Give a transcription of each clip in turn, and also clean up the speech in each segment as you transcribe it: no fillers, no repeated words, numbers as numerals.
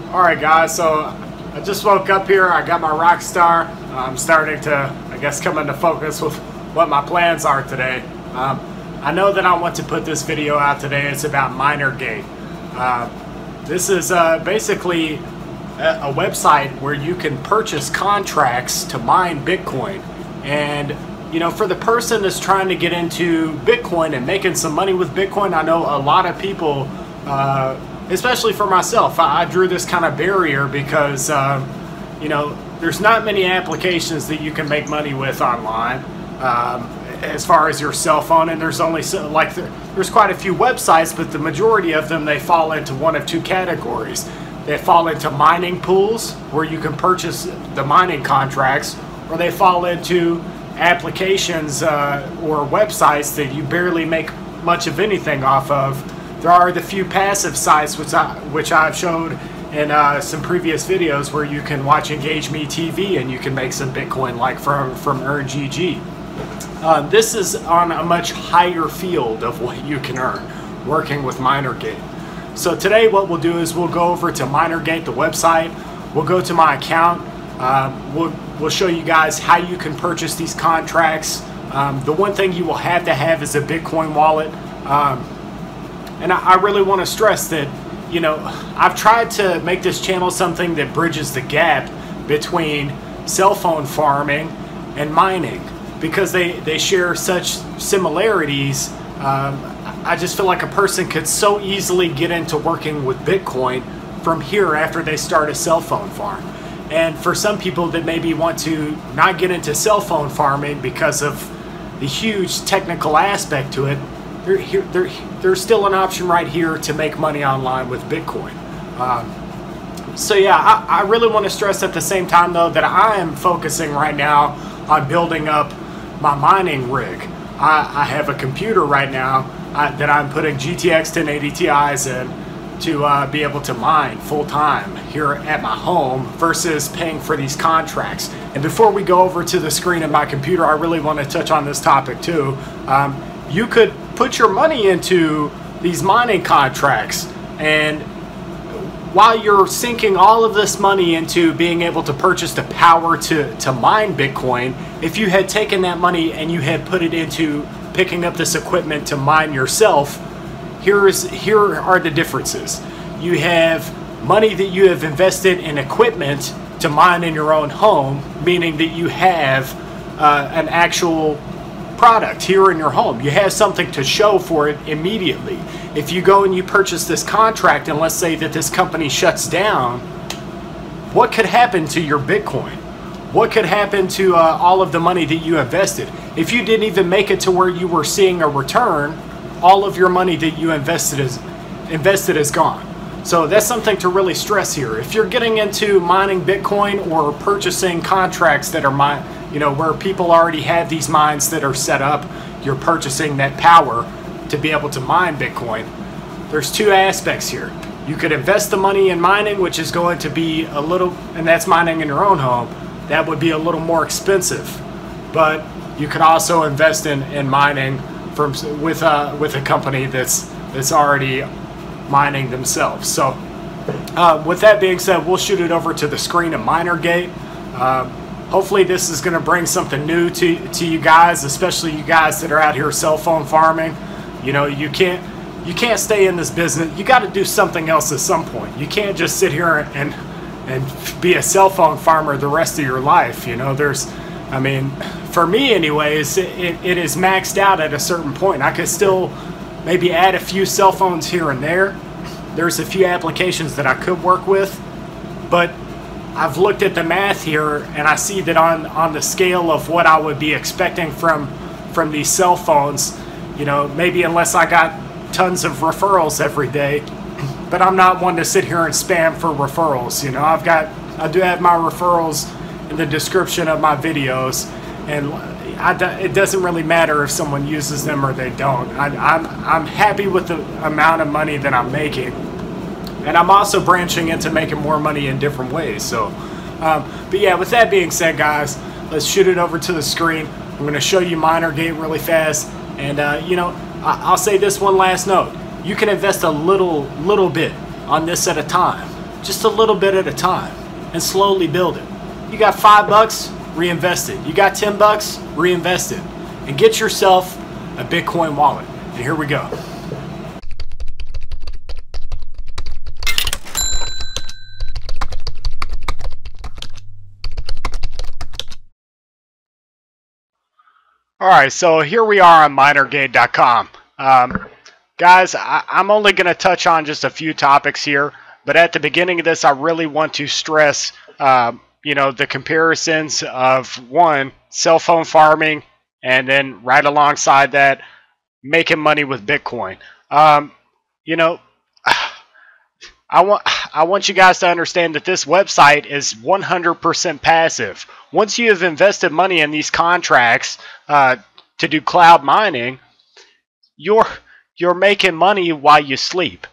Alright guys, so I just woke up here, I got my Rockstar. I'm starting to, I guess, come into focus with what my plans are today. I know that I want to put this video out today. It's about Minergate. This is basically a website where you can purchase contracts to mine Bitcoin. And you know, for the person that's trying to get into Bitcoin and making some money with Bitcoin, I know a lot of people, especially for myself, I drew this kind of barrier because, you know, there's not many applications that you can make money with online as far as your cell phone, and there's only there's quite a few websites, but the majority of them, they fall into one of two categories. They fall into mining pools where you can purchase the mining contracts, or they fall into applications or websites that you barely make much of anything off of. There are the few passive sites which I've showed in some previous videos where you can watch Engage Me TV and you can make some Bitcoin, like from EarnGG. This is on a much higher field of what you can earn working with Minergate. So today what we'll do is we'll go over to Minergate, the website. We'll go to my account. We'll show you guys how you can purchase these contracts. The one thing you will have to have is a Bitcoin wallet. And I really want to stress that, you know, I've tried to make this channel something that bridges the gap between cell phone farming and mining, because they share such similarities. I just feel like a person could so easily get into working with Bitcoin from here after they start a cell phone farm. And for some people that maybe want to not get into cell phone farming because of the huge technical aspect to it, there's still an option right here to make money online with Bitcoin. So yeah, I really want to stress at the same time though that I am focusing right now on building up my mining rig. I have a computer right now that I'm putting GTX 1080 Ti's in to be able to mine full-time here at my home versus paying for these contracts. And before we go over to the screen of my computer, I really want to touch on this topic too. You could put your money into these mining contracts, and while you're sinking all of this money into being able to purchase the power to mine Bitcoin, if you had taken that money and you had put it into picking up this equipment to mine yourself, here are the differences. You have money that you have invested in equipment to mine in your own home, meaning that you have an actual product here in your home. You have something to show for it immediately. If you go and you purchase this contract, and let's say that this company shuts down, what could happen to your Bitcoin? What could happen to all of the money that you invested? If you didn't even make it to where you were seeing a return, all of your money that you invested is gone. So that's something to really stress here. If you're getting into mining Bitcoin or purchasing contracts that are you know, where people already have these mines that are set up, you're purchasing that power to be able to mine Bitcoin. There's two aspects here. You could invest the money in mining, which is going to be a little, and that's mining in your own home. That would be a little more expensive. But you could also invest in mining with a company that's already mining themselves. So with that being said, we'll shoot it over to the screen of Minergate. Hopefully this is going to bring something new to you guys, especially you guys that are out here cell phone farming. You know, you can't stay in this business. You got to do something else at some point. You can't just sit here and be a cell phone farmer the rest of your life. You know, I mean, for me anyways, it is maxed out at a certain point. I could still maybe add a few cell phones here and there. There's a few applications that I could work with, but I've looked at the math here and I see that on the scale of what I would be expecting from these cell phones, you know, maybe unless I got tons of referrals every day, but I'm not one to sit here and spam for referrals. You know, I do have my referrals in the description of my videos, and it doesn't really matter if someone uses them or they don't. I'm happy with the amount of money that I'm making, and I'm also branching into making more money in different ways. So but yeah, with that being said, guys, let's shoot it over to the screen. I'm going to show you Minergate really fast, and you know, I'll say this one last note. You can invest a little bit on this at a time. just a little bit at a time and slowly build it. You got $5, reinvest it. You got $10, reinvest it. And get yourself a Bitcoin wallet. And here we go. Alright, so here we are on Minergate.com. Guys, I'm only going to touch on just a few topics here, but at the beginning of this, I really want to stress, the comparisons of, one, cell phone farming, and then right alongside that, making money with Bitcoin. I want you guys to understand that this website is 100% passive. Once you have invested money in these contracts to do cloud mining, you're making money while you sleep.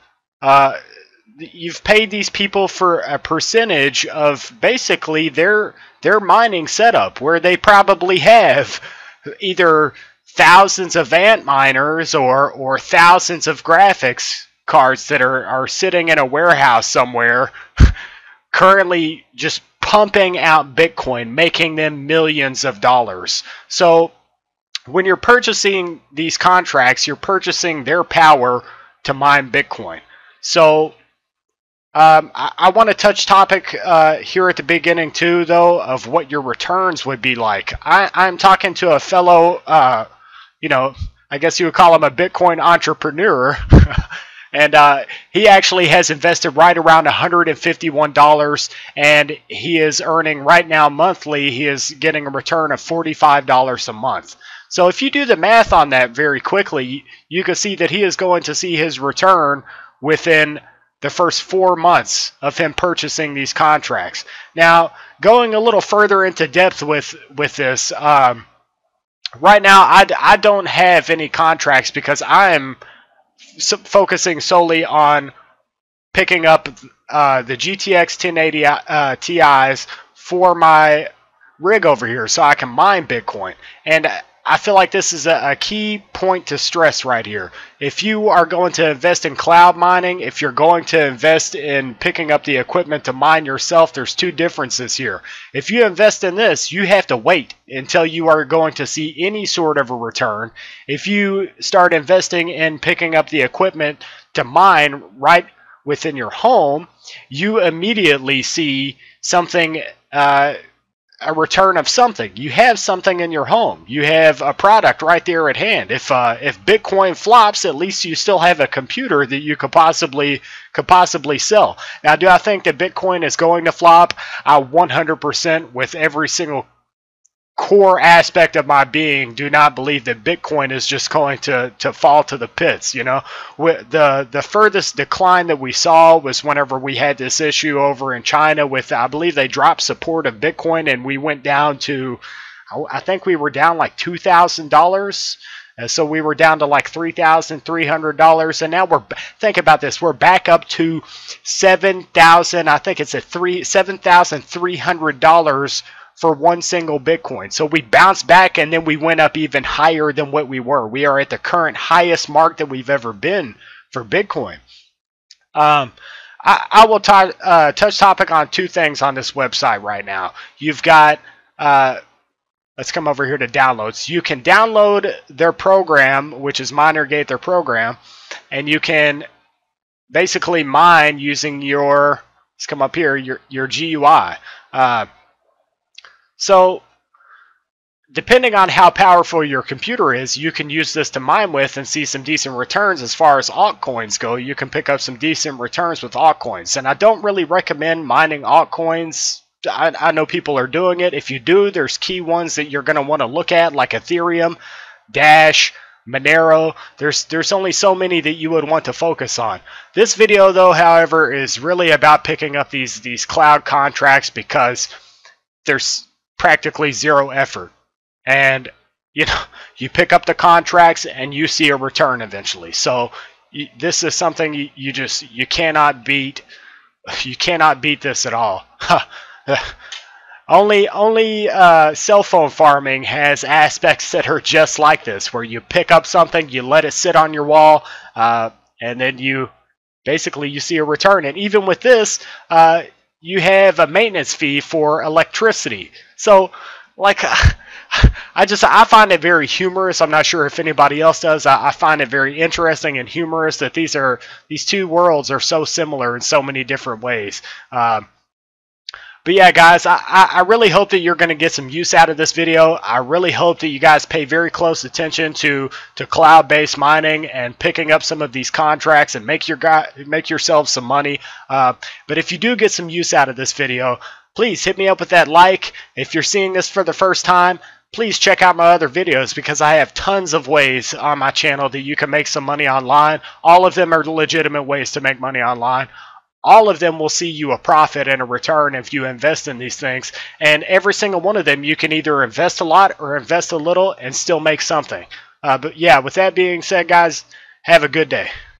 You've paid these people for a percentage of basically their mining setup, where they probably have either thousands of Ant miners or thousands of graphics cards that are sitting in a warehouse somewhere, currently just pumping out Bitcoin, making them millions of dollars. So when you're purchasing these contracts, you're purchasing their power to mine Bitcoin. So I want to touch topic here at the beginning too, though, of what your returns would be like. I'm talking to a fellow, I guess you would call him a Bitcoin entrepreneur. And he actually has invested right around $151, and he is earning right now monthly, he is getting a return of $45 a month. So if you do the math on that very quickly, you can see that he is going to see his return within the first 4 months of him purchasing these contracts. Now, going a little further into depth with this, right now I don't have any contracts because I am focusing solely on picking up the GTX 1080 Ti's for my rig over here so I can mine Bitcoin. And I feel like this is a key point to stress right here. If you are going to invest in cloud mining, if you're going to invest in picking up the equipment to mine yourself, there's two differences here. If you invest in this, you have to wait until you are going to see any sort of a return. If you start investing in picking up the equipment to mine right within your home, you immediately see something, a return of something. You have something in your home. You have a product right there at hand. If Bitcoin flops, at least you still have a computer that you could possibly sell. Now, do I think that Bitcoin is going to flop? I 100% with every single core aspect of my being do not believe that Bitcoin is just going to fall to the pits. The furthest decline that we saw was whenever we had this issue over in China with, I believe they dropped support of Bitcoin, and we went down to, I think we were down like $2,000. So we were down to like $3,300, and now think about this, we're back up to $7,000. I think it's $7,300 for one single Bitcoin. So we bounced back, and then we went up even higher than what we were. We are at the current highest mark that we've ever been for Bitcoin. I will touch topic on two things on this website right now. You've got, let's come over here to downloads. You can download their program, which is Minergate, their program, and you can basically mine using your, let's come up here, your GUI. So, depending on how powerful your computer is, you can use this to mine with and see some decent returns. As far as altcoins go, you can pick up some decent returns with altcoins. And I don't really recommend mining altcoins. I know people are doing it. If you do, there's key ones that you're going to want to look at, like Ethereum, Dash, Monero. There's only so many that you would want to focus on. This video, though, however, is really about picking up these cloud contracts because there's practically zero effort, and you pick up the contracts and you see a return eventually. So this is something you cannot beat. You cannot beat this at all. Only cell phone farming has aspects that are just like this, where you pick up something, you let it sit on your wall, and then you basically you see a return. And even with this, you have a maintenance fee for electricity. So, like, I find it very humorous. I'm not sure if anybody else does. I find it very interesting and humorous that these two worlds are so similar in so many different ways. But yeah, guys, I really hope that you're going to get some use out of this video. I really hope that you guys pay very close attention to cloud-based mining and picking up some of these contracts and make yourselves some money. But if you do get some use out of this video, please hit me up with that like. If you're seeing this for the first time, please check out my other videos because I have tons of ways on my channel that you can make some money online. All of them are legitimate ways to make money online. All of them will see you a profit and a return if you invest in these things. And every single one of them, you can either invest a lot or invest a little and still make something. But yeah, with that being said, guys, have a good day.